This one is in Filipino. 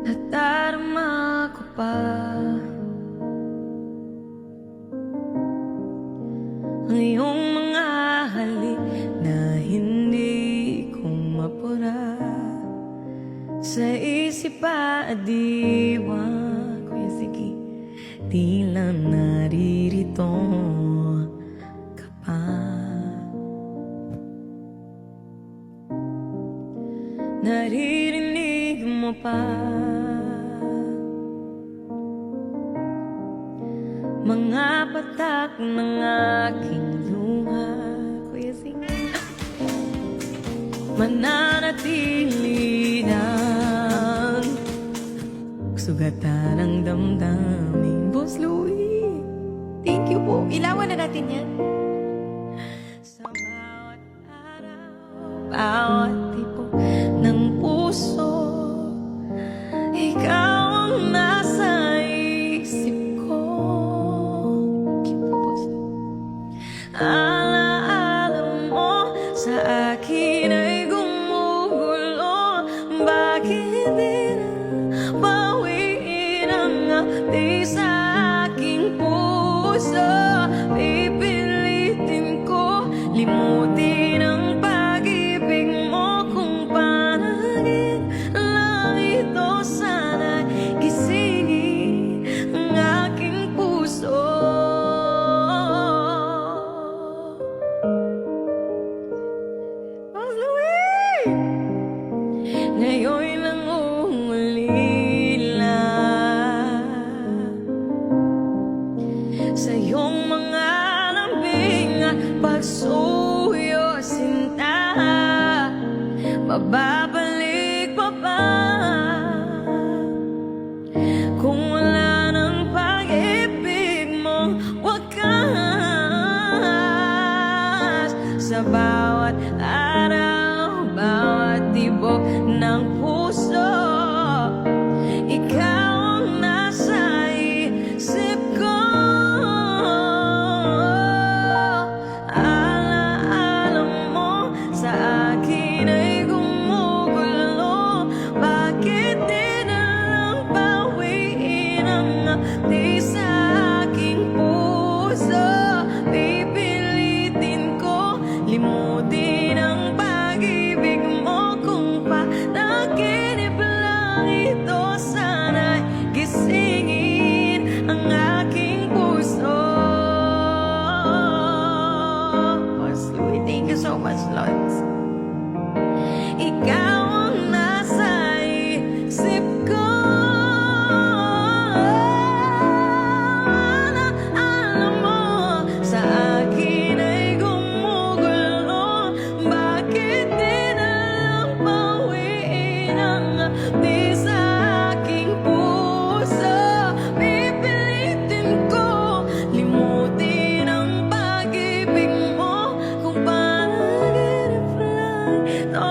Nadarama ko pa ang iyong mga halik na hindi ko mapura sa isip pa adiwan. Kuya, sige, di lang naririto ka pa. Naririnig mo pa mga patak ng aking luha. Kuya, sige, mananatili ng sugatan ng damdamin. Boss Louie, thank you po. Ilawan na natin yan. Sa bawat araw, bawat tipo ng puso, ikaw ang nasa isip ko. Thank you po, Boss. Alaala mo sa akin ay gumugulo. Bakit di na bawiin ang ngati sa aking puso? Pipilitin ko limutin ang pag-ibig mo. Kung panagin lang ito, sana gisingin ang aking puso. Boss Louie! Ngayon'y nangungulila sa iyong mga lambing at pagsuyo, sinta. Mababalik pa ba kung wala ng pag-ibig mong wakas? Sa bawat araw, bawat tibok ng puso, ikaw ang nasa isip ko. Alaala mo sa akin ay gumugulo. Bakit di na lang bawiin ang ngati sa aking puso? Pipilitin ko limutin ang pag-ibig mo. Kung panaginip lang ito, sana gisingin ang aking puso. Boss Louie, thank you so much, Lods. Ikaw ang nasa isip ko. Alaala mo sa akin ay gumugulo. Bakit di na lang bawiin ang ngati sa aking puso? Pipilitin ko limutin ang pag-ibig mo. Kung panaginip lang ito,